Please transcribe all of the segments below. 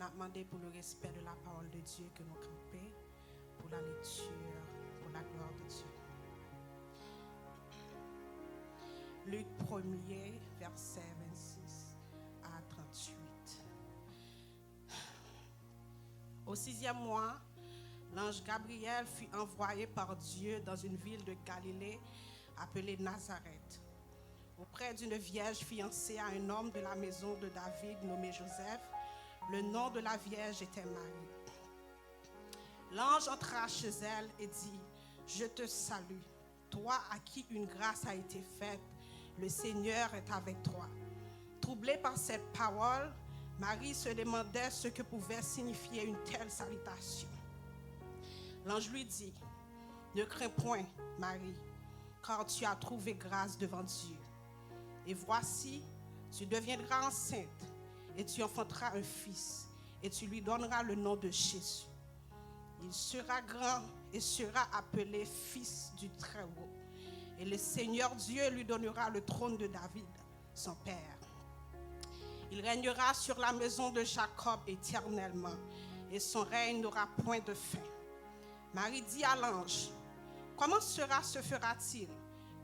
On a demandé pour le respect de la parole de Dieu que nous campions, pour la lecture, pour la gloire de Dieu. Luc 1er, verset 26 à 38. Au 6e mois, l'ange Gabriel fut envoyé par Dieu dans une ville de Galilée appelée Nazareth, auprès d'une vierge fiancée à un homme de la maison de David nommé Joseph. Le nom de la vierge était Marie. L'ange entra chez elle et dit: Je te salue, toi à qui une grâce a été faite, le Seigneur est avec toi. Troublée par cette parole, Marie se demandait ce que pouvait signifier une telle salutation. L'ange lui dit: Ne crains point, Marie, car tu as trouvé grâce devant Dieu. Et voici, tu deviendras enceinte, et tu enfanteras un fils, et tu lui donneras le nom de Jésus. Il sera grand et sera appelé Fils du Très-Haut. Et le Seigneur Dieu lui donnera le trône de David, son père. Il régnera sur la maison de Jacob éternellement, et son règne n'aura point de fin. Marie dit à l'ange: Comment cela se fera-t-il,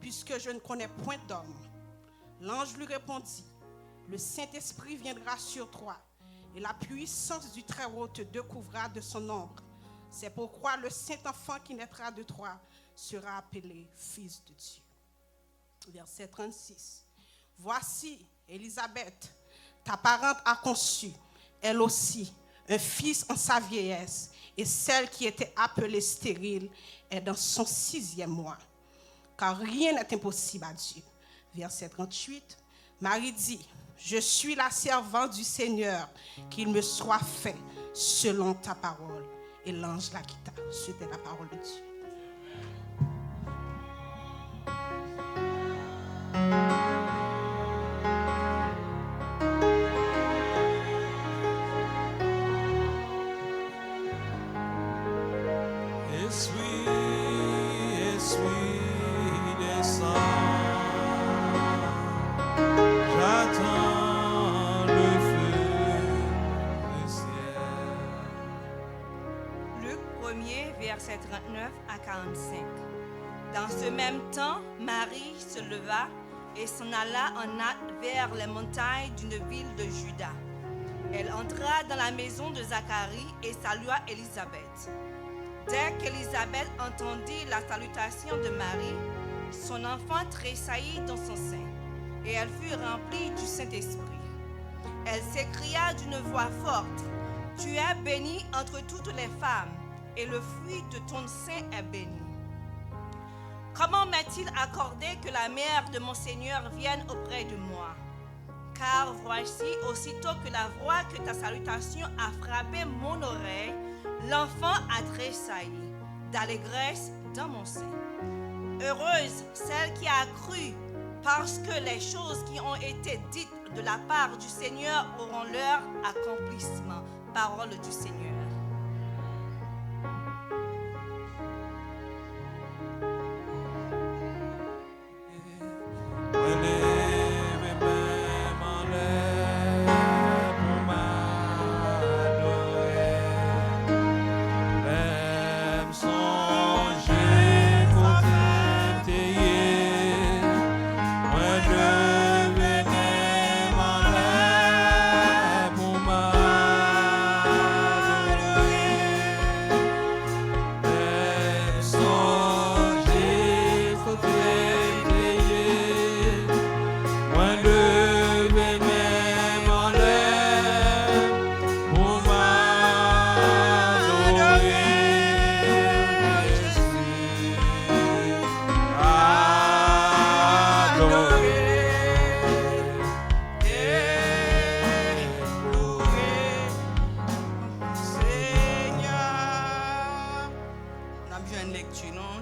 puisque je ne connais point d'homme? L'ange lui répondit: Le Saint-Esprit viendra sur toi, et la puissance du Très-Haut te découvrira de son ombre. C'est pourquoi le Saint-Enfant qui naîtra de toi sera appelé Fils de Dieu. Verset 36. Voici, Élisabeth, ta parente a conçu, elle aussi, un fils en sa vieillesse, et celle qui était appelée stérile est dans son 6e mois. Car rien n'est impossible à Dieu. Verset 38. Marie dit: Je suis la servante du Seigneur, qu'il me soit fait selon ta parole. Et l'ange la quitta. C'était la parole de Dieu. Verset 39 à 45. Dans ce même temps, Marie se leva et s'en alla en hâte vers les montagnes d'une ville de Juda. Elle entra dans la maison de Zacharie et salua Élisabeth. Dès qu'Élisabeth entendit la salutation de Marie, son enfant tressaillit dans son sein, et elle fut remplie du Saint-Esprit. Elle s'écria d'une voix forte: Tu es bénie entre toutes les femmes, et le fruit de ton sein est béni. Comment m'est-il accordé que la mère de mon Seigneur vienne auprès de moi? Car voici, aussitôt que la voix que ta salutation a frappé mon oreille, l'enfant a tressailli d'allégresse dans mon sein. Heureuse celle qui a cru, parce que les choses qui ont été dites de la part du Seigneur auront leur accomplissement. Parole du Seigneur.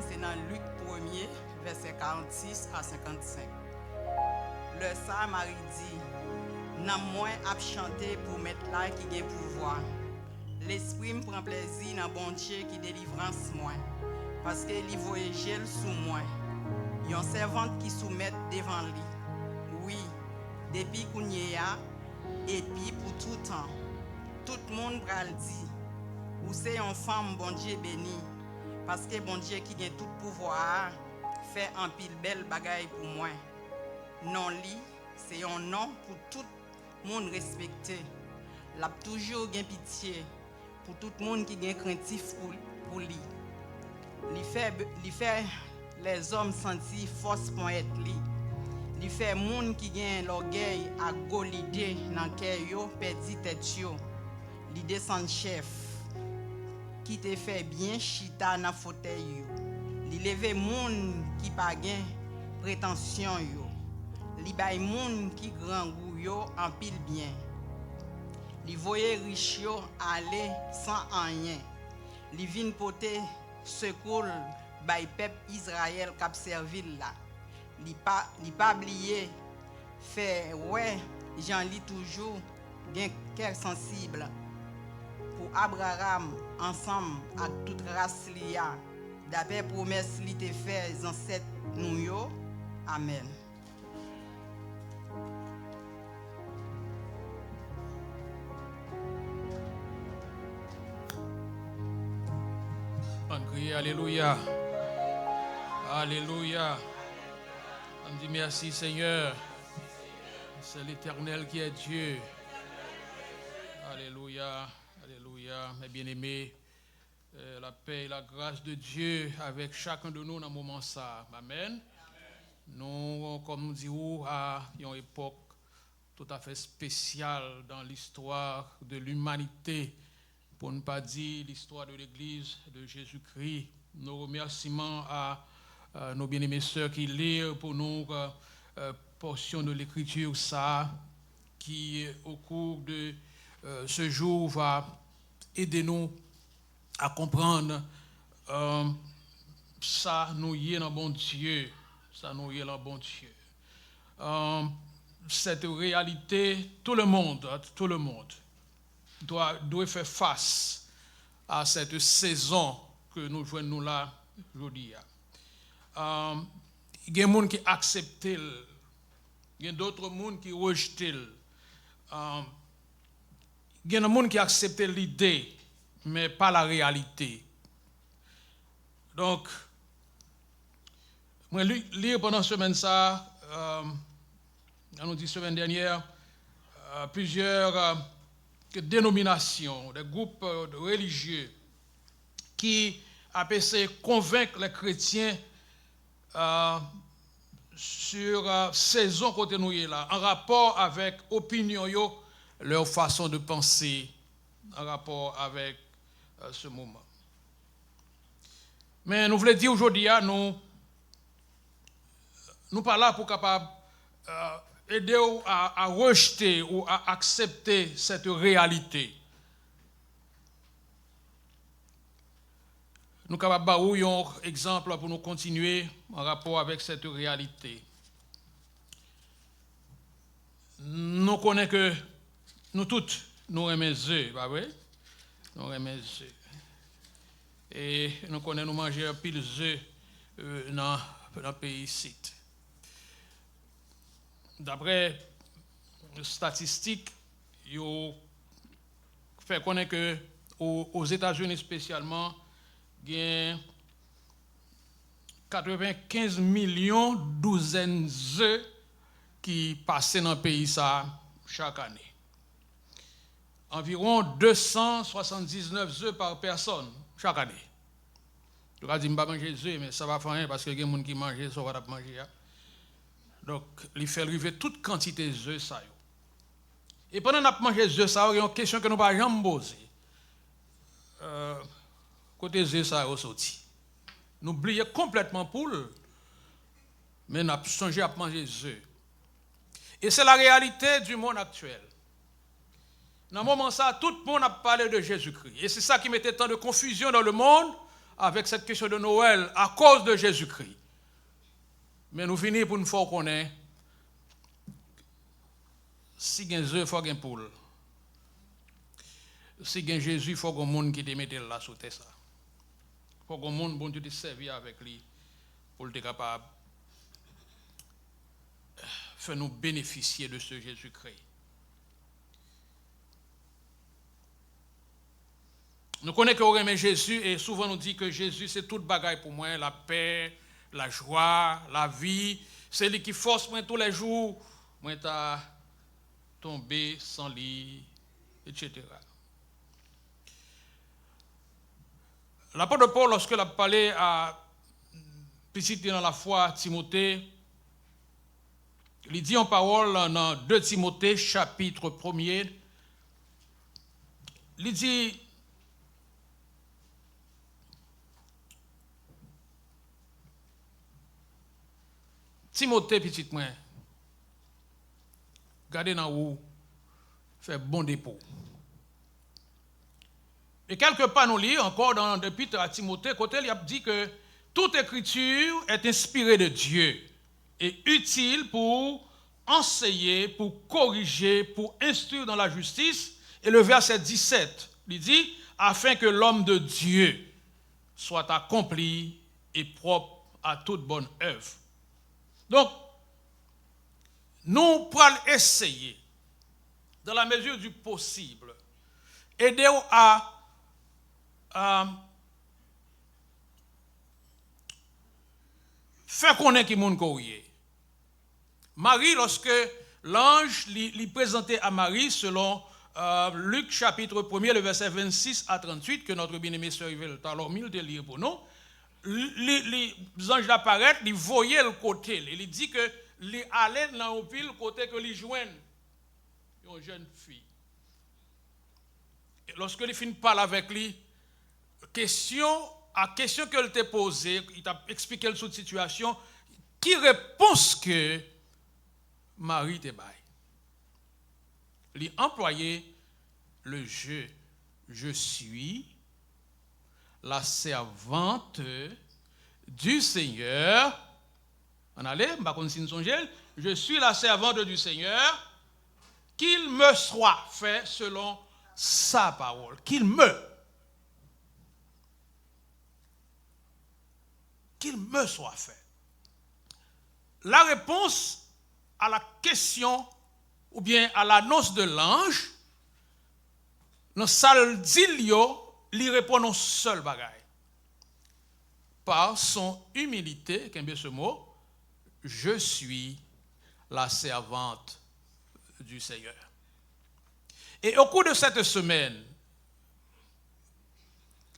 C'est dans Luc 1er, verset 46 à 55. Le ça, Marie dit: N'a moins à chanter pour mettre là qui gagne pouvoir. L'esprit me prend plaisir dans bon Dieu qui délivrance moi. Parce que il voyage sous moi. Yon servante qui soumet devant lui. Oui, depuis qu'on y a, et puis pour tout temps. Toute le monde pral dit, ou c'est une femme, bon Dieu béni, parce que bon Dieu qui a tout pouvoir, fait un pile belle bagaille pour moi. Non li, c'est un nom pour tout le monde respecté. L'a toujours gen pitié pour tout le monde qui est craintif pour lui. Il fait les hommes sentir force pour être li. Il fait monde qui gagne l'orgueil à go l'idée dans cœur yo perdi tête yo. Il descend chef qui te fait bien chita dans fauteuil yo. Il lève monde qui pas gain prétention yo. Il bay monde qui grand goût yo en pile bien. Il voyait riche yo aller sans rien. Il vinn porter secours bay peuple Israël k'ap servil là. Li pas oublié fait ouais j'en lis toujours gen cœur sensible pour Abraham ensemble avec toute race liya d'après promesse li te fait ancêtre nous yo. Amen. On crie alléluia. Alléluia. On dit merci Seigneur. C'est l'Éternel qui est Dieu. Alléluia. Alléluia. Mes bien-aimés, la paix et la grâce de Dieu avec chacun de nous dans ce moment ça. Amen. Nous, comme nous disons, à une époque tout à fait spéciale dans l'histoire de l'humanité, pour ne pas dire l'histoire de l'Église de Jésus-Christ. Nos remerciements à nos bien-aimés sœurs qui lisent pour nous portion de l'Écriture ça, qui au cours de ce jour va aider nous à comprendre ça nous y est dans bon Dieu, ça nous y est dans bon Dieu. Cette réalité, tout le monde doit faire face à cette saison que nous joignons là aujourd'hui. Il y a des gens qui acceptent, il y a d'autres gens qui rejettent. Il y a des gens qui acceptent l'idée, mais pas la réalité. Donc, moi, lire pendant cette semaine, on dit semaine dernière, plusieurs dénominations, des groupes religieux qui a essayé de convaincre les chrétiens sur saison côté nous là, en rapport avec opinion yo, leur façon de penser, en rapport avec ce moment. Mais nous voulons dire aujourd'hui, nous pas là pour capable aider à rejeter ou à accepter cette réalité. Nous sommes capables de donner un exemple pour nous continuer en rapport avec cette réalité. Nous connaissons que nous tous, nous aimons les œufs, pas vrai? Nous aimons les œufs. Et nous connaissons nous manger un pile d'œufs dans le pays ici. D'après les statistiques, il fait connaître que aux États-Unis spécialement, il y a 95 millions douzaines d'œufs qui passent dans le pays ça chaque année. Environ 279 œufs par personne chaque année. Je vais dire que je ne vais pas manger des œufs, mais ça va faire rien parce que il y a des gens qui mangent, ça va manger. Donc, il fait arriver toute quantité d'œufs ça. Et pendant qu'on a mangé des œufs ça, il y a une question que nous ne pouvons jamais poser. Côté œufs ça est sorti. Nous oublions complètement poule, mais nous avons songé à manger des œufs. Et c'est la réalité du monde actuel. Dans ce moment ça, tout le monde a parlé de Jésus-Christ. Et c'est ça qui mettait tant de confusion dans le monde avec cette question de Noël à cause de Jésus-Christ. Mais nous finissons pour nous faire connaître si il y a des œufs, il faut qu'il y ait une poule. Si il y a Jésus, il faut qu'il y ait un monde qui te mette là sous terre. Il faut qu'il y ait un monde qui te serve avec lui pour être capable de faire nous bénéficier de ce Jésus-Christ. Nous connaissons qu'on aime Jésus et souvent nous dit que Jésus c'est toute bagaille pour moi, la paix, la joie, la vie. C'est lui qui force moi tous les jours. Moi t'as tombé sans lit, etc. L'apôtre Paul, lorsqu'il a parlé à petit dans la foi Timothée, il dit en parole dans 2 Timothée chapitre 1er, il dit Timothée petit moi, gardez dans où fait bon dépôt. Et quelque part nous lisons encore dans l'épître à Timothée, côté il a dit que toute écriture est inspirée de Dieu et utile pour enseigner, pour corriger, pour instruire dans la justice. Et le verset 17, il dit, afin que l'homme de Dieu soit accompli et propre à toute bonne œuvre. Donc, nous pourrons essayer, dans la mesure du possible, aider à faire connaître qui monde courrier. Marie, lorsque l'ange lui présentait à Marie, selon Luc chapitre 1er, le verset 26 à 38, que notre bien-aimé sœur Yvel alors mille de lire pour nous, les anges apparaissent, ils voyaient le côté, il dit que les allaient dans le pile côté que les joignent une jeune fille. Et lorsque les filles parlent avec lui, question qu'elle t'a posée, il t'a expliqué toute situation, qui réponse que Marie te baille. Il a employé le je suis la servante du Seigneur. On allait, je suis la servante du Seigneur, qu'il me soit fait selon sa parole. Qu'il me soit fait. La réponse à la question ou bien à l'annonce de l'ange, dans salle d'Ilio, il répond en seul bagaille. Par son humilité, qu'est bien ce mot, je suis la servante du Seigneur. Et au cours de cette semaine,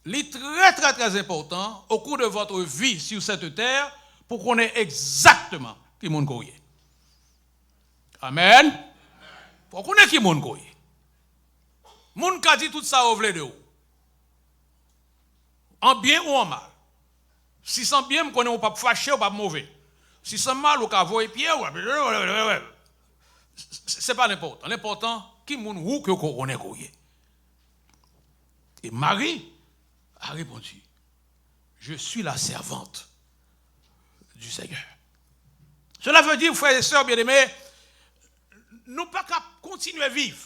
il est très, très, très important, au cours de votre vie sur cette terre, pour qu'on ait exactement qui moun koye. Amen. Pour qu'on ait qui moun koye. Moun ka dit tout ça au vle de ou. En bien ou en mal. Si c'est bien, on connaît ou pas fâché ou pas mauvais. Si c'est mal ou ka voye pied ou c'est pas l'important. L'important, qui moun ou que qu'on ait koye. Et Marie a répondu, je suis la servante du Seigneur. Cela veut dire, frères et sœurs bien-aimés, nous ne pouvons pas continuer à vivre.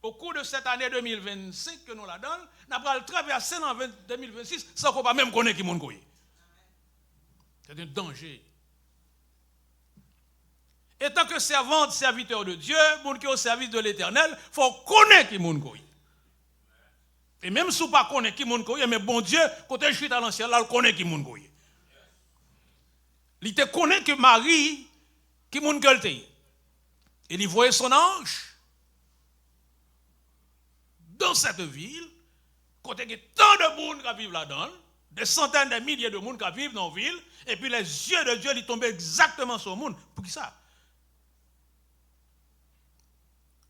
Au cours de cette année 2025 que nous la donnons, nous allons traverser en 2026 sans qu'on ne même connaître qui moun koye. C'est un danger. Et tant que servante, serviteur de Dieu, moun qui est au service de l'Éternel, il faut connaître qui moun koye. Et même si vous ne connaissez pas qui moun koye, mais bon Dieu, quand je suis dans l'ancien, là, il connaît qui moun koye. Il te connaît que Marie, qui moun koye. Et il voyait son ange dans cette ville, quand il y a tant de monde qui vivent là-dedans, des centaines de milliers de monde qui vivent dans la ville, et puis les yeux de Dieu ils tombent exactement sur le monde. Pour qui ça?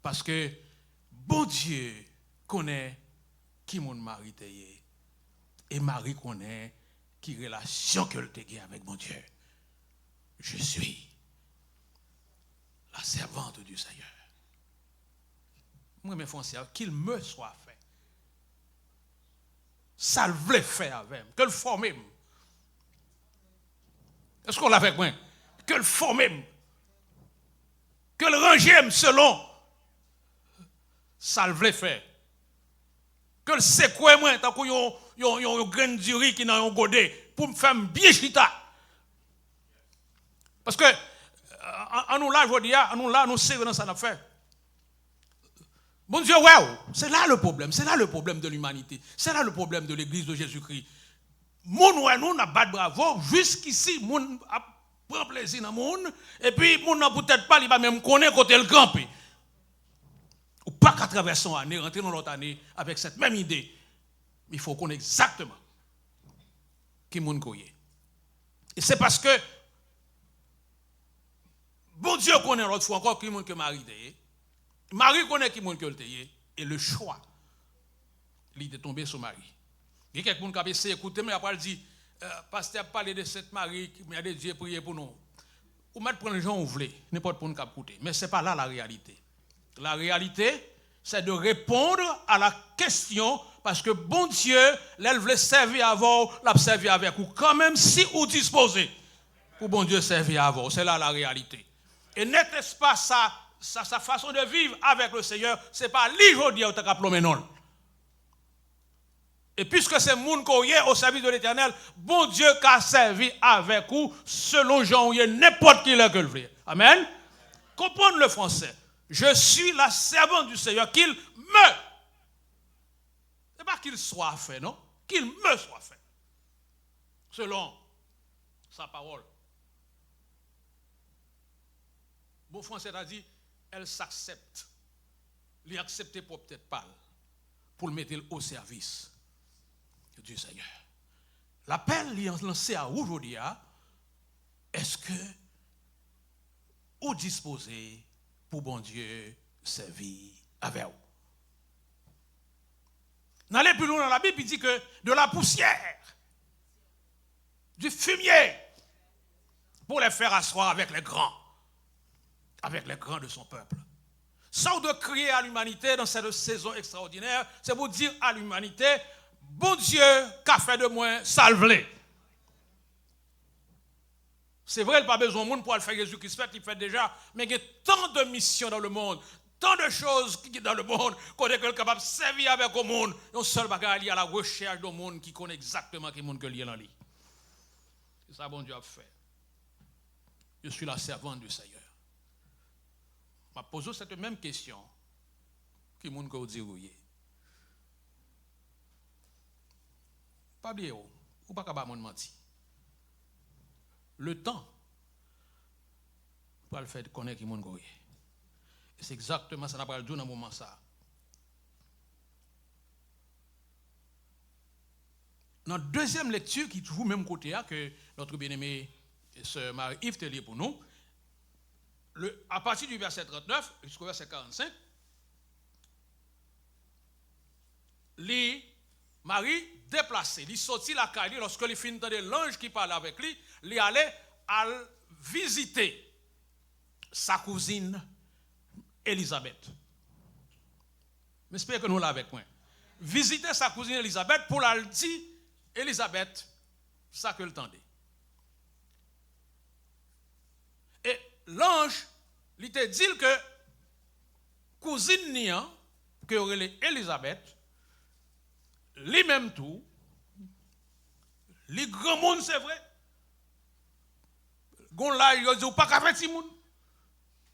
Parce que bon Dieu connaît qui mon mari t'est et Marie connaît qui relation que t'es avec mon Dieu. Je suis la servante du Seigneur. Moi, mes frères, qu'il me soit fait. Ça le voulait faire avec moi. Que le forme. Est-ce qu'on l'a avec moi? Que le forme. Que le range selon. Ça le voulait faire. Que le secouer moi, tant qu'on yon grain de riz qui dans un godet, pour me faire bien chita. Parce que, en nous là, je dis, en nous là, nous savons dans ça fait. Bon Dieu, ouais, c'est là le problème. C'est là le problème de l'humanité. C'est là le problème de l'église de Jésus-Christ. Moun ouais nous n'a pas de bravo. Jusqu'ici, moun a prend plaisir dans le monde. Et puis, moun n'a peut-être pas, il va même connaître côté le camper. Ou pas qu'à travers son année, rentrer dans l'autre année avec cette même idée. Il faut connaître exactement qui moun koye. Et c'est parce que bon Dieu connaît l'autre fois encore qui moun que Marie était. Marie connaît qui moun que le était. Et le choix, il est tombé sur Marie. Il y a quelqu'un qui a essayé d'écouter, mais après il dit, pasteur parler de cette Marie, mais de Dieu prier pour nous. Ou mettre pour les gens où vous voulez, n'importe pour nous écouter. Mais ce n'est pas là la réalité. La réalité, c'est de répondre à la question, parce que bon Dieu, elle voulait servir avant, l'a servir avec vous. Quand même, si vous disposez pour bon Dieu servir avant, c'est là la réalité. Et n'était-ce pas sa façon de vivre avec le Seigneur, ce n'est pas l'aujourd'hui où tu as plombé non. Et puisque c'est moun koye au service de l'Éternel, bon Dieu qu'a servi avec vous selon Jean n'importe qui le que le veut. Amen. Comprendre le français. Je suis la servante du Seigneur, qu'il me. Ce n'est pas qu'il soit fait, non? Qu'il me soit fait. Selon sa parole. Bon français a dit, elle s'accepte. L'y accepter pour peut-être pas. Pour le mettre au service du Seigneur. L'appel est lancé à aujourd'hui. Est-ce que vous disposez pour bon Dieu servir avec vous? N'allez plus loin dans la Bible, il dit que de la poussière, du fumier, pour les faire asseoir avec les grands de son peuple. Sans de crier à l'humanité dans cette saison extraordinaire, c'est pour dire à l'humanité, bon Dieu, qu'a fait de moi, salve-les. C'est vrai, il n'y a pas besoin de monde pour le faire Jésus-Christ, il fait déjà, mais il y a tant de missions dans le monde, tant de choses qui sont dans le monde, qu'on est capable de servir avec le monde. Un seul bagage lié à la recherche du monde qui connaît exactement qui monde que lié dans lui. C'est ça bon Dieu a fait. Je suis la servante du Seigneur. Je pose cette même question qui monde que vous dites. Pas oublier, ou pas capable de mentir. Le temps pour le faire connaître qui monde goye. Et c'est exactement ça qu'on va dire dans le moment ça. Dans la deuxième lecture qui trouve même côté que notre bien-aimé sœur Marie-Yves te lit pour nous, à partir du verset 39 jusqu'au verset 45, Marie déplacée, il sortit la caille lorsque il finit de l'ange qui parlait avec lui, il allait à visiter sa cousine Élisabeth. J'espère que nous l'avons avec moi. Visiter sa cousine Élisabeth pour la dire Élisabeth, ça que le tendait. Et l'ange, il te dit que cousine Nian, que aurait Élisabeth, lui-même tout, les grands monde c'est vrai. Gon là, il dit pas qu'à faire si monde.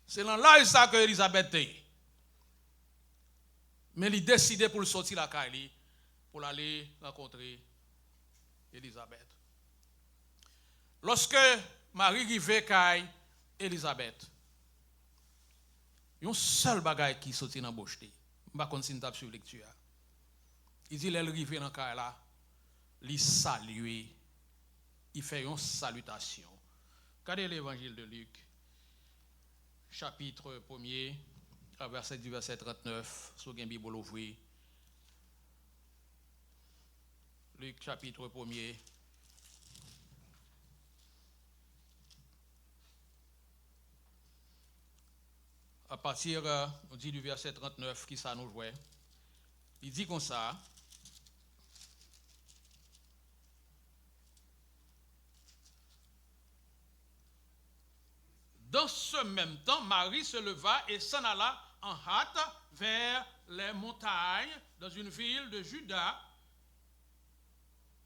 C'est dans l'âge ça que Élisabeth est. Mais il décidé pour sortir la caille pour aller rencontrer Élisabeth. Lorsque Marie arrivait caille Élisabeth, il y a un seul bagage qui sortit dans la bouche. Je ne sais pas si vous sur lecture. Il dit, elle arrive dans le cas là, il salue, il fait une salutation. Regardez l'évangile de Luc, chapitre 1er, à verset 39, sur une Bible ouverte. Luc, chapitre 1er. À partir, on dit du verset 39, qui ça nous jouait. Il dit comme ça. Dans ce même temps, Marie se leva et s'en alla en hâte vers les montagnes dans une ville de Juda.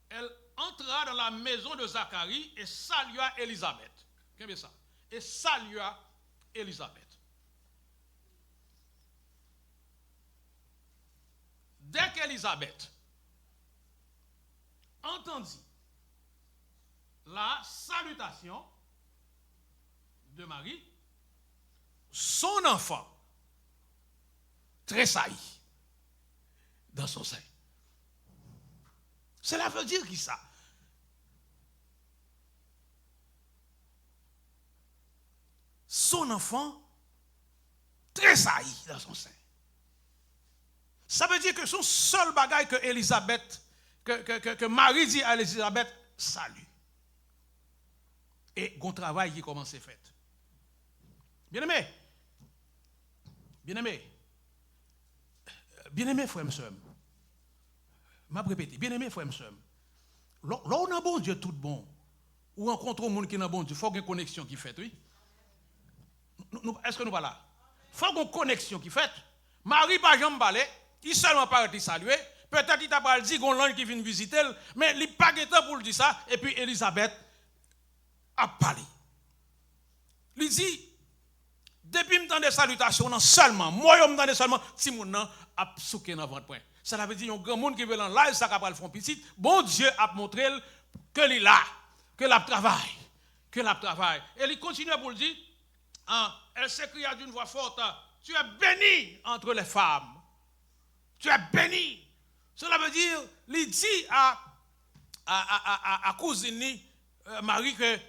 Elle entra dans la maison de Zacharie et salua Élisabeth. Qu'est-ce que ça? Et salua Élisabeth. dès qu'Élisabeth entendit la salutation de Marie, son enfant tressaillit dans son sein. Cela veut dire qui ça? Son enfant tressaillit dans son sein. Ça veut dire que son seul bagage que Élisabeth, que Marie dit à Élisabeth, salut. Et un travail qui commence à être fait. Bien-aimé, frère et sœur, je vais répéter, bien-aimé, frère et sœur, là on a bon Dieu tout bon, ou rencontre un monde qui n'a bon Dieu, il faut qu'il y ait une connexion qui fait, oui. Est-ce que nous pas là? Il faut qu'il y ait une connexion qui fait. Marie, par exemple, il seulement pas été salué, peut-être il t'a pas dit qu'on l'ange qui vient visiter, mais il n'a pas de temps pour le dire ça, et puis Élisabeth a parlé. Il dit, depuis que je des salutations, non seulement, moi, je me seulement, si mon nom a souqué dans votre point. Ça veut dire, il y a un grand monde qui veut en live, ça va le faire petit. Bon Dieu a montré que il est là, que l'ap travaille. Et il continue pour le dire, elle s'écria d'une voix forte, tu es béni entre les femmes. Tu es béni. Cela veut dire, il dit à cousine Marie que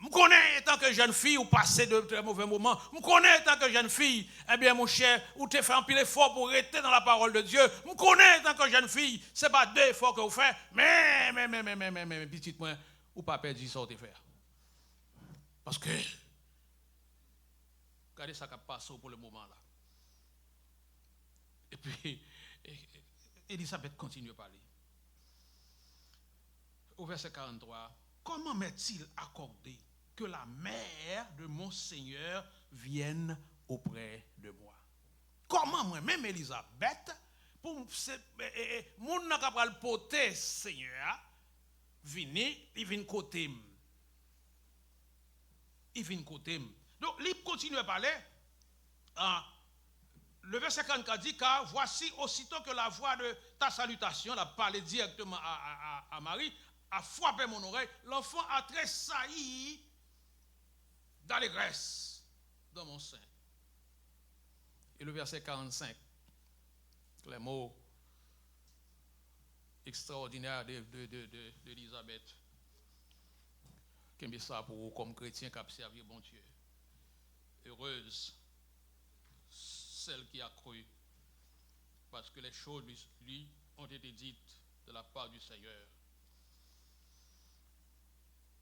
je connais en tant que jeune fille ou passé de très mauvais moments. Je connais en tant que jeune fille, eh bien mon cher, ou tu fait un pile effort pour rester dans la parole de Dieu. Je connais en tant que jeune fille, ce n'est pas 2 efforts que vous faites, mais, petite moi, ou pas perdu ça te faire. Parce que, regardez ça qui passe pour le moment là. Et puis, Élisabeth continue à parler. Au verset 43, comment m'est-il accordé que la mère de mon Seigneur vienne auprès de moi? Comment moi-même, Élisabeth, pour mon n'a pas le porter Seigneur, il vient côté. Donc, il continue à parler. Le verset 44 dit, car voici aussitôt que la voix de ta salutation, la parlé directement à Marie, a frappé mon oreille, l'enfant a tressailli d'allégresse dans mon sein. Et le verset 45, les mots extraordinaires d'Élisabeth, qui me ça pour vous comme chrétien qui a servi bon Dieu. Heureuse celle qui a cru, parce que les choses lui ont été dites de la part du Seigneur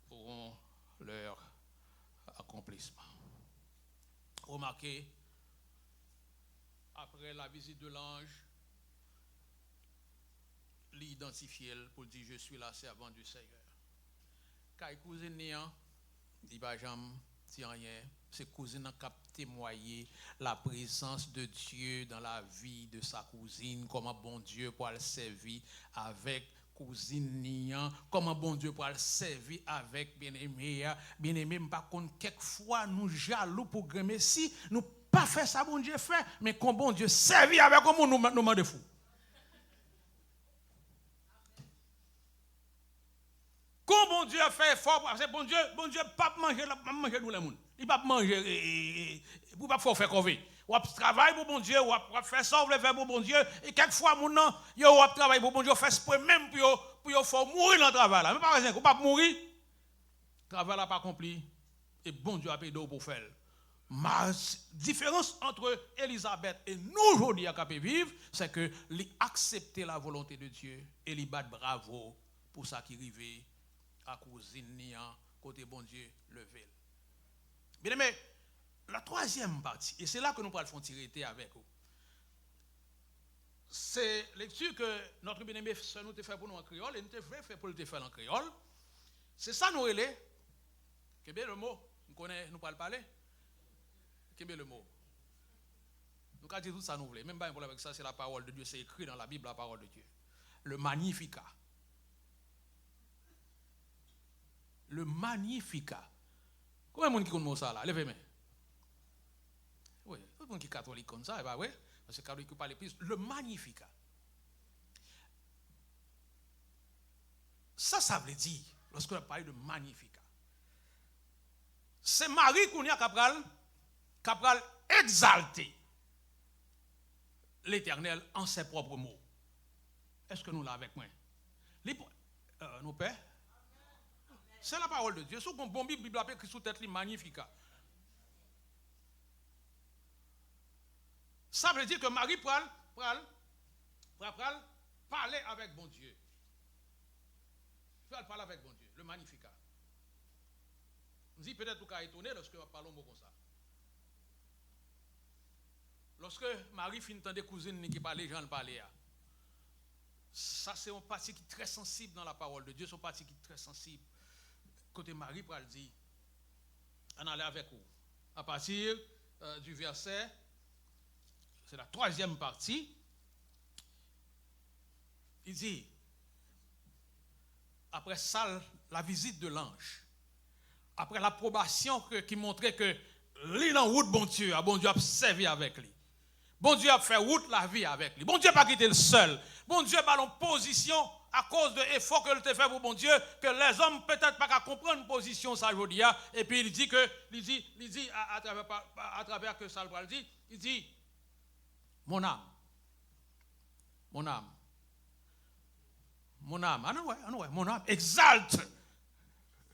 auront leur accomplissement. Remarquez, après la visite de l'ange, l'identifier pour dire je suis la servante du Seigneur. Quand il cousine néant, il va jamais dire rien. C'est cousine qui a témoigné la présence de Dieu dans la vie de sa cousine, comment bon Dieu pour le servir avec cousine niant, comment bon Dieu pour le servir avec bien-aimé, par contre quelquefois nous jaloux pour gagner si nous pas fait ça bon Dieu fait, mais quand bon Dieu servir avec comment nous mande fou. Quand bon Dieu fait fort parce que bon Dieu pas manger nous les monde. Il pas manger pour pas faire convaincre. Ou travaille pour bon Dieu, ou faire ça, ou faire pour bon Dieu. Et quelquefois, mon nom, yo travaille pour bon Dieu, fait ce même pour faire mourir dans le travail. Mais par exemple, ou pas mourir, le travail n'a pas accompli. Et bon Dieu a payé pour faire. La différence entre Élisabeth et nous aujourd'hui à Capé Vivre, c'est que accepter la volonté de Dieu et lui battre bravo pour ça qui arrive à cousine niant, côté bon Dieu, levé. Bien aimé, la troisième partie, et c'est là que nous pourrons tirer avec vous. C'est lecture que notre bien-aimé nous a fait pour nous en créole, et nous avons fait pour le faire en créole. C'est ça nous relais. Quel bien le mot, nous parlons parler. Quel bien le mot. Nous avons dit tout ça nous voulons. Même pas un problème avec ça, c'est la parole de Dieu, c'est écrit dans la Bible la parole de Dieu. Le Magnificat. Le Magnificat. Combien de monde qui connaît ça là? Levez-moi. Oui, tout le monde qui est catholique comme ça, bah oui. C'est quand il parle plus, le Magnificat. Ça veut dire, lorsque on parle de Magnificat, c'est Marie qu'on a capral exalter l'Éternel en ses propres mots. Est-ce que nous l'avons avec moi? Nous pères? C'est la parole de Dieu. Si on bon Bible a écrit sous tête Magnificat. Ça veut dire que Marie pral parler avec bon Dieu. Elle parle avec bon Dieu, le Magnificat. On dit peut-être qu'on est étonné lorsque nous parlons comme ça. Lorsque Marie finit d'entendre des cousines qui parlaient, Jean parlait. Ça, c'est une partie qui est très sensible dans la parole de Dieu. C'est une partie qui est très sensible. Côté Marie, pour le dire, on allait avec vous. À partir du verset, c'est la 3e partie, il dit, après ça, la visite de l'ange, après l'approbation qui montrait que l'île en route, bon Dieu a servi avec lui. Bon Dieu a fait route la vie avec lui. Bon Dieu n'a pas quitté le seul. Bon Dieu pas en position à cause de l'effort que tu fait pour bon Dieu, que les hommes peut-être pas comprendre une position ça aujourd'hui. Et puis il dit à travers que ça le dit, il dit, mon âme, mon âme, exalte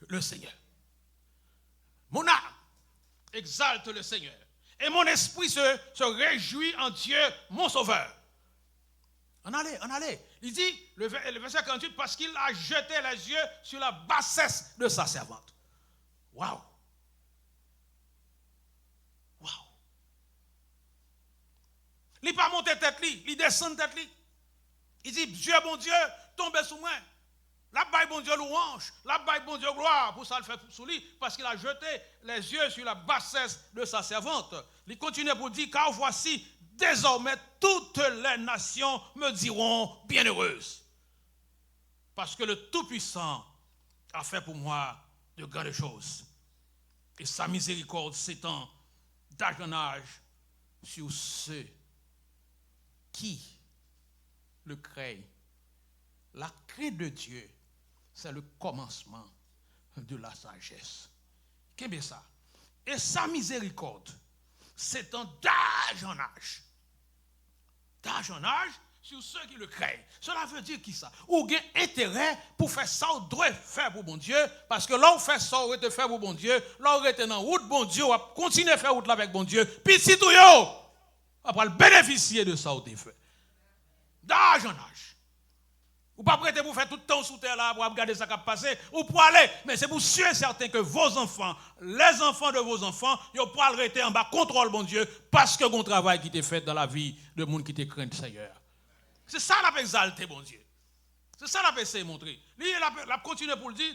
le Seigneur. Mon âme exalte le Seigneur. Et mon esprit se réjouit en Dieu, mon sauveur. On allait. Il dit, le verset 48, parce qu'il a jeté les yeux sur la bassesse de sa servante. Waouh. Il n'est pas monté tête, il descend tête. Il dit, Dieu, bon Dieu, tombe sous moi. La baille, bon Dieu, louange. La baille, bon Dieu, gloire. Pour ça, le fait sous lui. Parce qu'il a jeté les yeux sur la bassesse de sa servante. Il continue pour dire, car voici, désormais, toutes les nations me diront bienheureuse. Parce que le Tout-Puissant a fait pour moi de grandes choses. Et sa miséricorde s'étend d'âge en âge sur ceux qui le craignent. La crainte de Dieu, c'est le commencement de la sagesse. Qu'est-ce que ça? Et sa miséricorde s'étend d'âge en âge. D'âge en âge sur ceux qui le craignent. Cela veut dire qui ça? Ou gain intérêt pour faire ça, ou doit faire pour bon Dieu, parce que là, on fait ça, on te faire pour bon Dieu, là, on est dans route, bon Dieu, on va continuer à faire route là avec bon Dieu, puis si tout yo, on va bénéficier de ça, on te fait. D'âge en âge. Ou pas prêter pour faire tout le temps sous terre là, pour regarder ça qui a passé, ou pour aller, mais c'est pour sûr et certain que vos enfants, les enfants de vos enfants, ils pourront arrêter en bas, contrôle bon Dieu, parce que bon travail qui est fait dans la vie de monde qui te craint le Seigneur. C'est ça la exalter bon Dieu. C'est ça la essayer de montrer. Lui, il a continué pour le dire,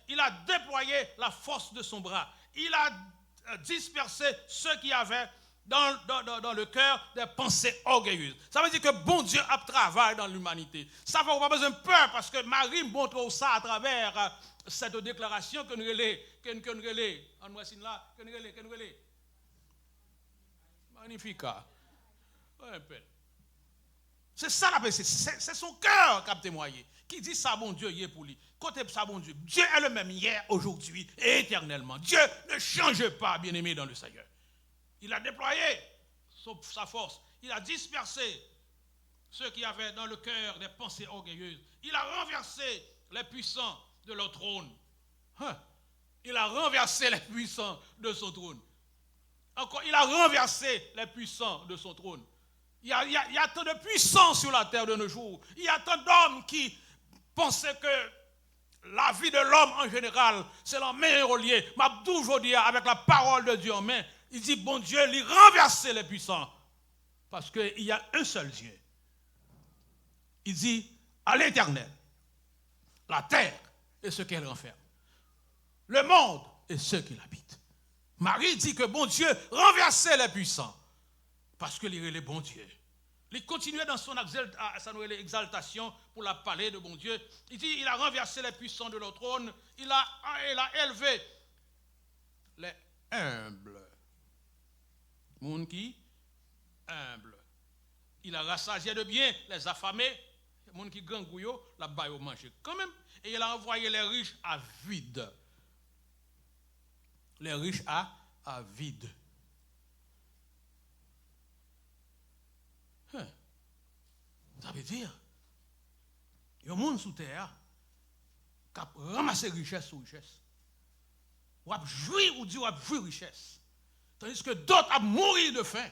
il a déployé la force de son bras. Il a dispersé ceux qui avaient dans le cœur des pensées orgueilleuses. Ça veut dire que bon Dieu a travaillé dans l'humanité. Ça ne fait pas besoin de peur parce que Marie montre ça à travers cette déclaration que nous relais. Magnificat. C'est ça la pensée. C'est son cœur qui a témoigné. Qui dit ça, bon Dieu, il est pour lui. Côté ça, bon Dieu. Dieu est le même hier, aujourd'hui et éternellement. Dieu ne change pas, bien-aimé dans le Seigneur. Il a déployé sa force. Il a dispersé ceux qui avaient dans le cœur des pensées orgueilleuses. Il a renversé les puissants de leur trône. Il a renversé les puissants de son trône. Encore, il a renversé les puissants de son trône. Il y a tant de puissants sur la terre de nos jours. Il y a tant d'hommes qui pensaient que la vie de l'homme en général, c'est la meilleure lieu. M'abdou aujourd'hui avec la parole de Dieu en main. Il dit, bon Dieu, il renverse les puissants. Parce qu'il y a un seul Dieu. Il dit, à l'Éternel, la terre et ce qu'elle renferme. Le monde et ceux qui l'habitent. Marie dit que bon Dieu renversait les puissants. Parce qu'il est le bon Dieu. Il continuait dans son exaltation pour la parler de bon Dieu. Il dit, il a renversé les puissants de leur trône. Il a élevé les humbles. Monde qui humbles. Il a rassasié de bien les affamés, les gens qui gangouillent, la baille au manger quand même. Et il a envoyé les riches à vide. Les riches à vide. Ça veut dire, il y a un monde sous terre qui a ramassé richesse sur richesse. Ou a joui ou dit ou a joui richesse. Tandis que d'autres ont mouru de faim.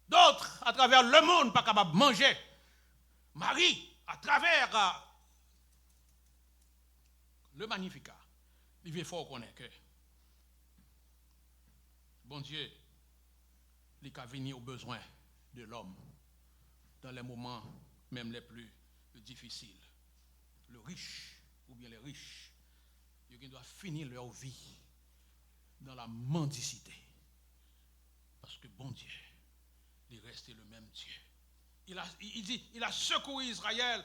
D'autres, à travers le monde, pas capables de manger. Marie, à travers le Magnificat, il veut faut connaître que bon Dieu, il a venir aux besoins de l'homme dans les moments même les plus difficiles. Le riche, ou bien les riches, ils doivent finir leur vie dans la mendicité. Parce que bon Dieu, il reste le même Dieu. Il a secouru Israël,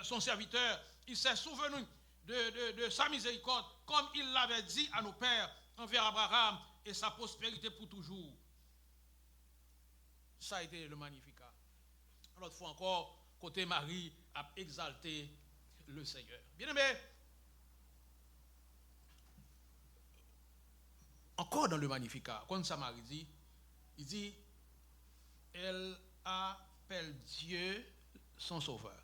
son serviteur. Il s'est souvenu de sa miséricorde, comme il l'avait dit à nos pères envers Abraham, et sa prospérité pour toujours. Ça a été le Magnificat. L'autre fois encore, côté Marie a exalté le Seigneur. Bien aimé, encore dans le Magnificat, quand ça Marie dit, il dit, elle appelle Dieu son sauveur.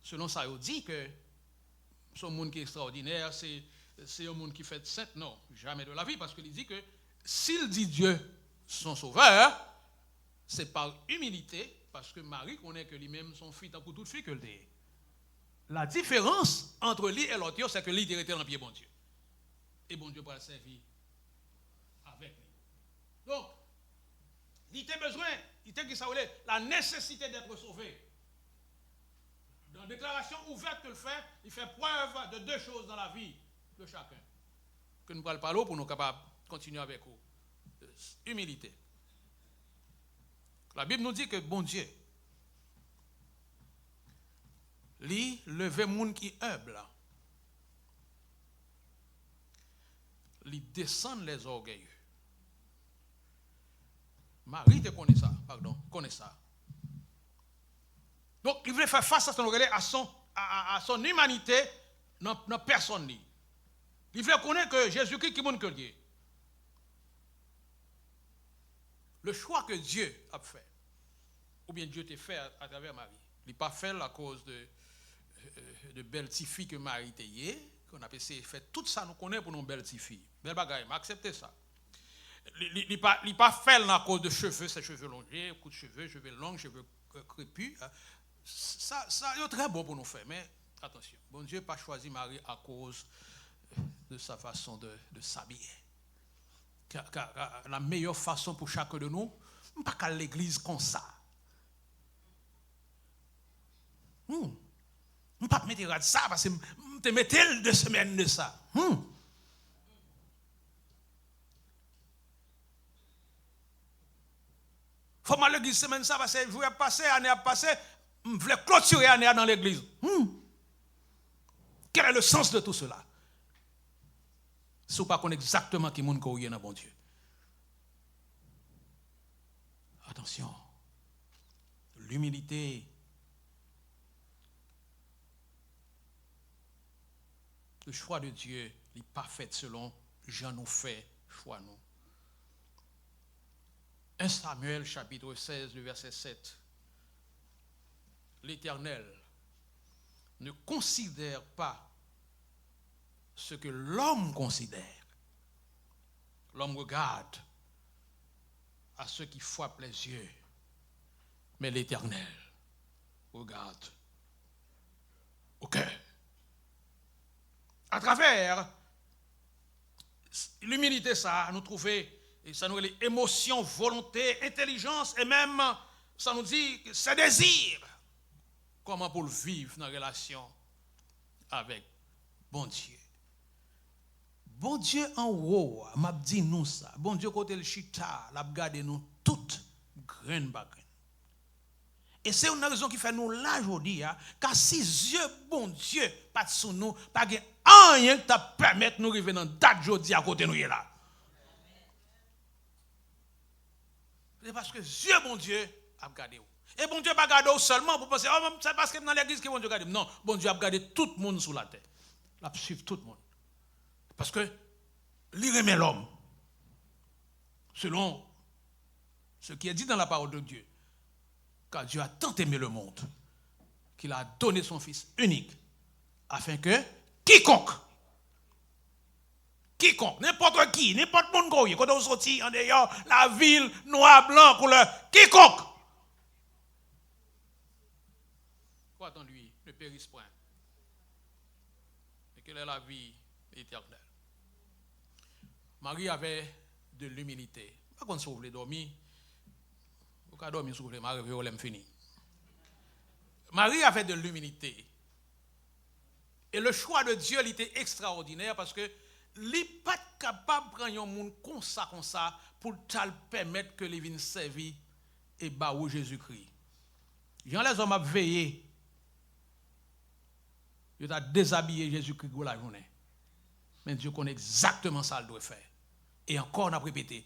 Selon ça, il dit que son monde qui est extraordinaire, c'est un monde qui fait saint. Non, jamais de la vie, parce qu'il dit que s'il dit Dieu son sauveur, c'est par humilité, parce que Marie connaît que lui-même son fils tant pour toute fille que le dé. La différence entre lui et l'autre, c'est que lui était dans le pied bon Dieu. Et bon Dieu pour le servir avec lui. Donc, il a besoin, il a la nécessité d'être sauvé. Dans la déclaration ouverte que le fait, il fait preuve de deux choses dans la vie de chacun. Que nous ne parlons pas l'eau pour nous capables de continuer avec vous. Humilité. La Bible nous dit que bon Dieu, lui, lever moun qui humble, lui descend les orgueilleux. Marie te connaît ça, connaît ça. Donc, il voulait faire face à son humanité dans personne. Il voulait connaître que Jésus-Christ qui montre que Dieu. Le choix que Dieu a fait, ou bien Dieu t'a fait à travers Marie, il n'a pas fait à cause de belles petites filles que Marie t'a eu, qu'on a fait tout ça, nous connaissons pour nos belles petites filles. Belle bagaille, acceptez ça. Il n'a pas fait à cause de cheveux, ses cheveux longs, coup de cheveux longs, cheveux crépus. Ça est très bon pour nous faire, mais attention, bon Dieu n'a pas choisi Marie à cause de sa façon de s'habiller. Car la meilleure façon pour chacun de nous, pas qu'à l'église comme ça. Je pas mettre ça parce que je mettais 2 semaines de ça. Faut mal l'église semaine ça parce que je vais passer, année à passer, je voulais clôturer année dans l'église. Quel est le sens de tout cela? Si vous ne connaissez pas exactement qui monde qui est dans bon Dieu. Attention. L'humilité. Le choix de Dieu n'est pas fait selon Jean nous fait choix nous. 1 Samuel chapitre 16, le verset 7. L'Éternel ne considère pas ce que l'homme considère. L'homme regarde à ceux qui frappent les yeux, mais l'Éternel regarde au cœur. À travers l'humilité, ça nous trouve, et ça nous dit émotion, volonté, intelligence, et même ça nous dit c'est désir. Comment pour le vivre dans la relation avec bon Dieu. Bon Dieu en haut, m'a dit nous ça. Bon Dieu côté le chita, l'a gardé nous toutes graines bagraines. Et c'est une raison qui fait nous là aujourd'hui, car si Dieu bon Dieu pas sous nous, pas rien qui t'a permettre nous arriver dans date aujourd'hui à côté nous là. C'est parce que Dieu, bon Dieu, a gardé. Et bon Dieu n'a pas gardé seulement pour penser, oh, c'est parce que dans l'église que bon Dieu a gardé. Non, bon Dieu a gardé tout le monde sur la terre. Il a suivi tout le monde. Parce que il remet l'homme. Selon ce qui est dit dans la parole de Dieu. Car Dieu a tant aimé le monde qu'il a donné son Fils unique afin que quiconque, n'importe qui, n'importe monde quand on sortit en dehors, la ville, noir, blanc, couleur, quiconque, croit en lui, ne périsse point, et quelle est la vie éternelle. Marie avait de l'humilité. Par contre, si vous voulez dormir, vous pouvez dormir si vous voulez, Marie, fini. Marie avait de l'humilité. Et le choix de Dieu il était extraordinaire parce que il n'est pas capable de prendre un monde comme ça, pour te permettre que les viennent servir et baou Jésus-Christ. Jean les hommes ont veillé. Il a déshabillé Jésus-Christ pour la journée. Mais Dieu connaît exactement ça qu'il doit faire. Et encore, on a répété.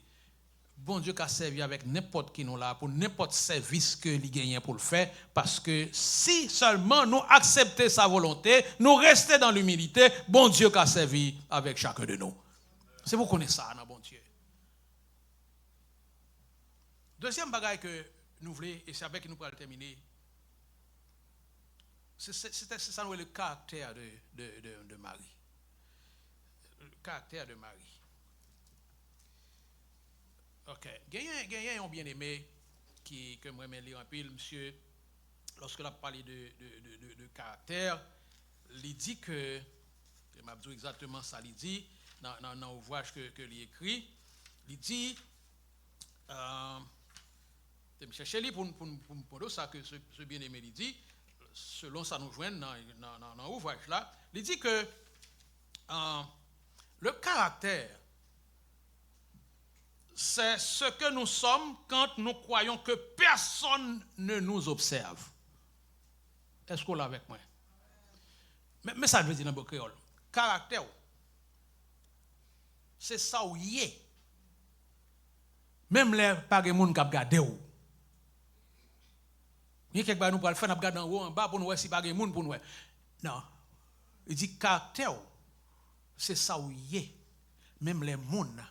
Bon Dieu qui a servi avec n'importe qui nous là, pour n'importe service que il gagne pour le faire, parce que si seulement nous acceptons sa volonté, nous restons dans l'humilité, bon Dieu qui a servi avec chacun de nous. C'est vous connaissez ça, non, bon Dieu. Deuxième bagaille que nous voulons, et c'est avec que nous pourrons terminer, c'est ça le caractère de Marie. Le caractère de Marie. Ok. Il y a un bien-aimé que moi j'aime lire un peu, monsieur, lorsqu'il a parlé de caractère, il dit que, je m'a dit exactement ça, il dit, dans l'ouvrage que il écrit, il dit, je vais chercher lui pour ça que ce bien-aimé il dit, selon ça nous joint dans l'ouvrage là, il dit que le caractère, c'est ce que nous sommes quand nous croyons que personne ne nous observe. Est-ce qu'on l'a avec moi? Mais ça veut dire dans le créole. Caractère, c'est ça où y est. Même les pas de monde qui regardent où. Il y a quelque chose nous pour le faire, nous regardons en haut, en bas pour nous voir si pas de monde pour nous. Non. Il dit caractère, c'est ça où y est. Même les mondes.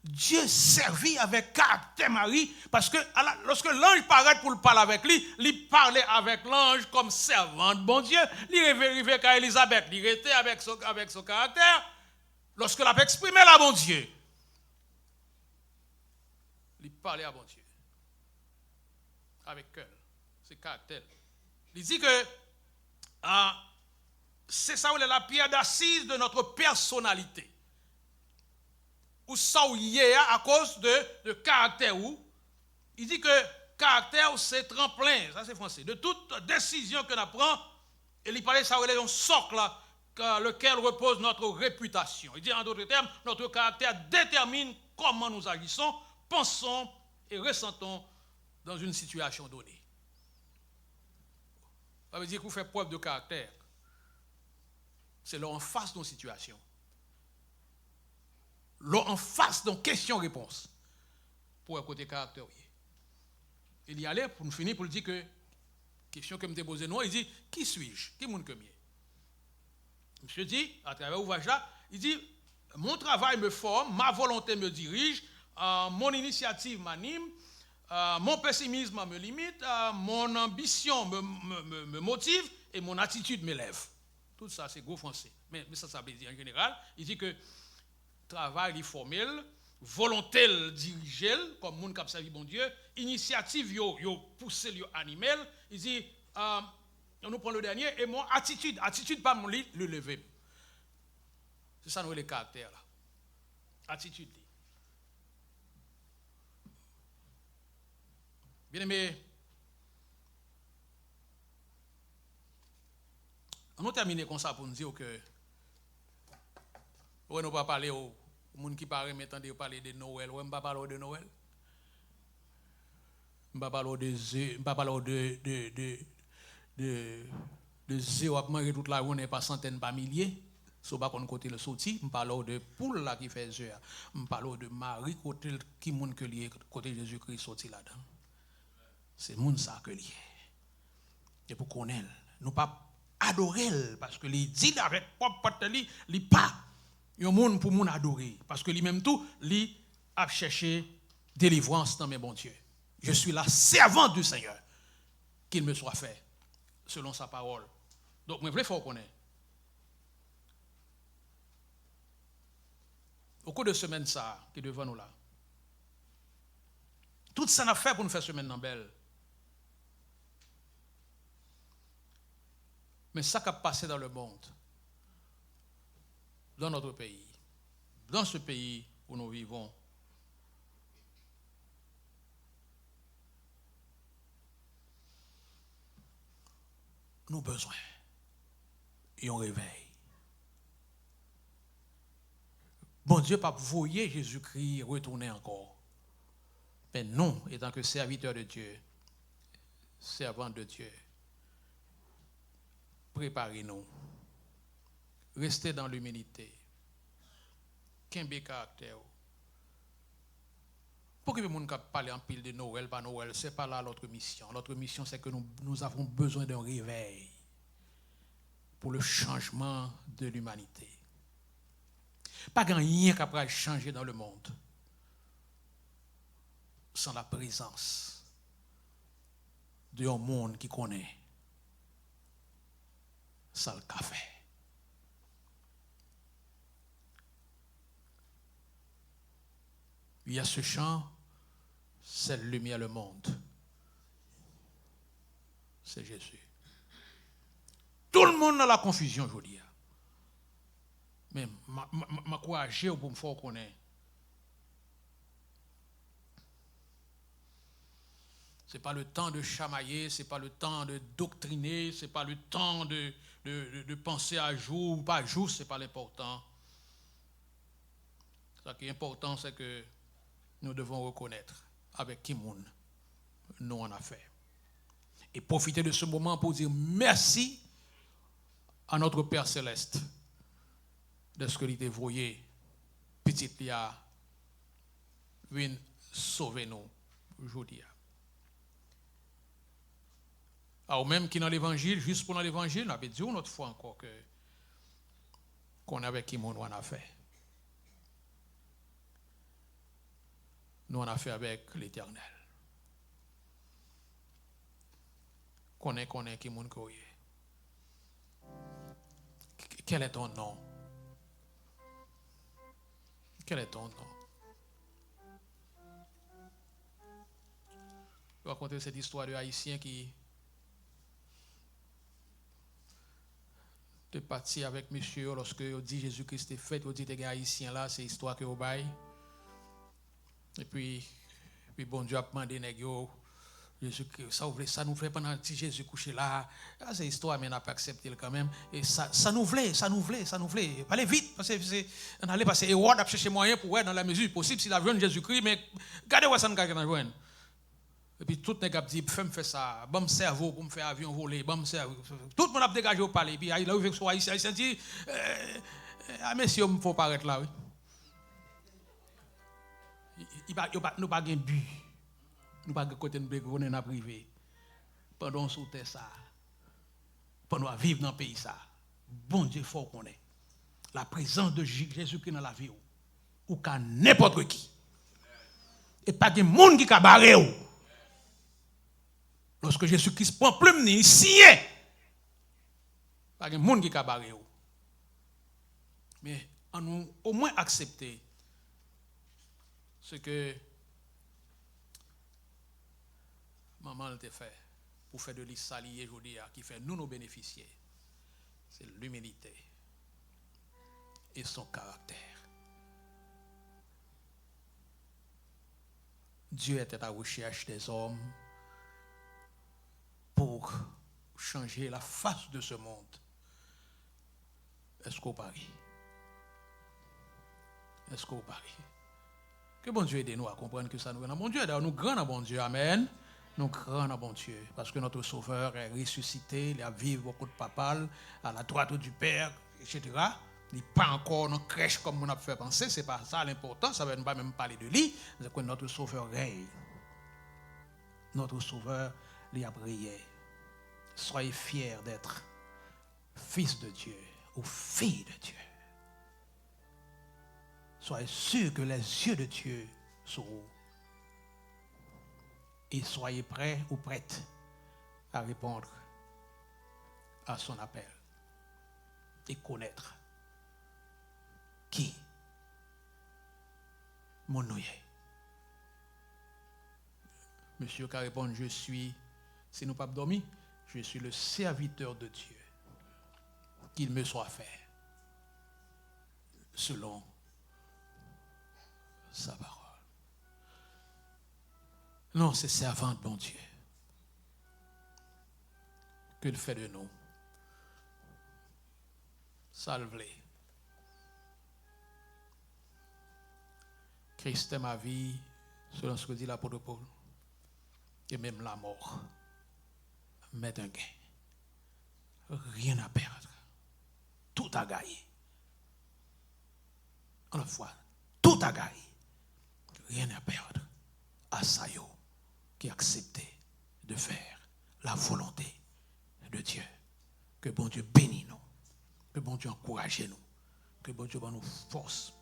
Dieu servit avec caractère Marie parce que lorsque l'ange paraît pour le parler avec lui, il parlait avec l'ange comme servante. Bon Dieu, il arrivait qu'à Élisabeth, il était avec son caractère. Lorsque l'a exprimé là, bon Dieu, il parlait à bon Dieu avec cœur, c'est caractère. Il dit que c'est ça où est la pierre d'assise de notre personnalité. Ou ça ou y est à cause de caractère ou. Il dit que caractère c'est tremplin, ça c'est français, de toute décision que l'on prend, et il parlait ça un socle lequel repose notre réputation. Il dit en d'autres termes, notre caractère détermine comment nous agissons, pensons et ressentons dans une situation donnée. Ça veut dire qu'on fait preuve de caractère. C'est là en face de nos situations. Là en face de question-réponse. Pour un côté caractère. Il y allait pour nous finir pour dire que, question que me posée nous, il dit, qui suis-je? Qui est-ce que je suis? Monsieur dit, à travers l'ouvrage là, il dit, mon travail me forme, ma volonté me dirige, mon initiative m'anime, mon pessimisme me limite, mon ambition me motive et mon attitude m'élève. Tout ça, c'est gros français. Mais ça veut dire en général, il dit que travail est formel, volonté dirigée, comme monde qui a servi bon Dieu, initiative yo poussé yo animel, il dit on nous prend le dernier et mon attitude pas mon lit le lever. C'est ça nous les caractères là. Attitude. Bien aimé, on va terminer comme ça pour nous dire que on ne va pas parler aux gens qui parlent maintenant de parler de Noël. On ne va pas parler de Noël. On ne va pas parler de zéro à manger toute la journée par centaines, par milliers. Si on ne côté le sorti, on parle de poule là qui fait œuf. On parle de Marie côté qui monde que lié côté Jésus-Christ sorti là-dedans. C'est monde ça que lié. Et pour connaître, nous pas adorer parce que il dit avec propre il pas un monde pour monde adorer parce que lui même tout lui a cherché délivrance dans mes bons Dieu. Je suis la servante du Seigneur, qu'il me soit fait selon sa parole. Donc moi il faut connaître. Au cours de semaine ça qui est devant nous là. Tout ça n'a fait pour nous faire semaine belle. Mais ça qui a passé dans le monde, dans notre pays, dans ce pays où nous vivons, nous avons besoin et on réveille. Bon Dieu, pas voyer Jésus-Christ retourner encore. Mais nous, étant que serviteurs de Dieu, servants de Dieu, préparez-nous. Restez dans l'humilité. Qu'un caractère. Pour que les gens parlent en pile de Noël, pas Noël, ce n'est pas là notre mission. Notre mission, c'est que nous avons besoin d'un réveil pour le changement de l'humanité. Pas rien qui va changer dans le monde sans la présence d'un monde qui connaît ça le café. Il y a ce chant, c'est la lumière le monde. C'est Jésus. Tout le monde dans la confusion, je dis. Mais ma courage pour me faire connaître. Ce n'est pas le temps de chamailler, ce n'est pas le temps de doctriner, ce n'est pas le temps de penser à jour ou pas à jour, ce n'est pas l'important. Ce qui est important, c'est que nous devons reconnaître avec qui nous en a fait. Et profiter de ce moment pour dire merci à notre Père Céleste de ce que il t'a voyé, petit Lia, vient sauver nous aujourd'hui. Alors même qui dans l'évangile, juste pour dans l'évangile, on avait dit une autre fois encore que qu'on avec qui nous en a fait. Nous en a fait avec l'Éternel. Connais qui moun koye. Quel est ton nom? Quel est ton nom? Je vais raconter cette histoire de Haïtien qui est parti avec monsieur lorsque on dit Jésus-Christ est fait, on dit que les Haïtiens là, c'est histoire que vous baille. Et puis bon Dieu a demandé nègyo ça nous fait pendant que Jésus couché là. C'est histoire mais n'a pas accepté quand même et ça nous voulait. Allez vite parce que on allait passer Hérode a chercher moyen pour dans la mesure possible s'il a vu Jésus-Christ mais regardez où ça nous gagne joindre. Et puis tout nèg a dit fais ça, bon cerveau pour me faire avion voler, bon cerveau. Tout le monde a dégagé au palais puis il a ouvert sur Haïtien dit monsieur il faut paraître là oui. Nous pas gain but. Nous pas côté nous besoin dans privé. Pendant sous terre ça. Pendant vivre dans le pays ça. Bon Dieu faut qu'on ait la présence de Jésus-Christ dans la vie ou qu'à n'importe qui. Et pas de monde qui ka barré ou. Lorsque Jésus-Christ prend plume ni signé. Pas de monde qui ka barré ou. Mais on nous au moins accepter ce que maman t'a fait pour faire de l'issalier aujourd'hui qui fait nous bénéficier. C'est l'humilité et son caractère. Dieu était à la recherche des hommes pour changer la face de ce monde. Est-ce qu'on parie? Est-ce qu'on parie? Que bon Dieu aide nous à comprendre que ça nous est dans bon Dieu. D'ailleurs, nous grand dans bon Dieu. Amen. Nous grand dans bon Dieu. Parce que notre Sauveur est ressuscité. Il a vécu beaucoup de papal à la droite du Père, etc. Il n'est pas encore dans crèche comme on a fait penser, ce n'est pas ça l'important, ça ne veut pas même parler de lui, c'est que notre Sauveur règne. Notre Sauveur lui a prié. Soyez fiers d'être fils de Dieu ou fille de Dieu. Soyez sûrs que les yeux de Dieu sont où. Et soyez prêts ou prêtes à répondre à son appel et connaître qui mon noué. Monsieur qui répond, je suis, si nous ne pas dormir, je suis le serviteur de Dieu. Qu'il me soit fait selon sa parole. Non, c'est servant de bon Dieu. Que le fait de nous. Salve-les. Christ est ma vie, selon ce que dit l'apôtre Paul. Et même la mort m'est un gain. Rien à perdre. Tout à gagner. En la fois, tout à gagner. Rien à perdre. À Sayo qui a accepté de faire la volonté de Dieu. Que bon Dieu bénisse nous. Que bon Dieu encourage nous. Que bon Dieu nous force.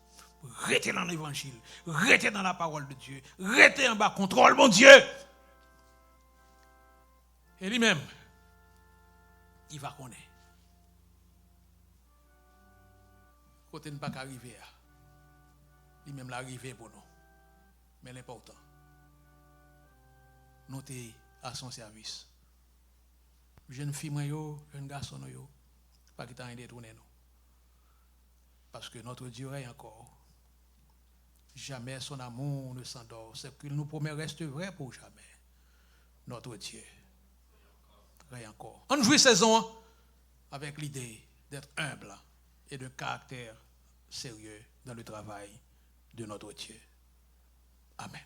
Restez dans l'évangile. Restez dans la parole de Dieu. Restez en bas contrôle, mon Dieu. Et lui-même, il va connaître. Côté ne pas arriver. Lui-même l'arriver pour nous. Mais l'important, nous sommes à son service. Jeune fille, jeune garçon, pas qu'il t'a détourné nous. Parce que notre Dieu est encore. Jamais son amour ne s'endort. C'est qu'il nous promet reste vrai pour jamais. Notre Dieu. Rien encore. On joue saison avec l'idée d'être humble et de caractère sérieux dans le travail de notre Dieu. Amen.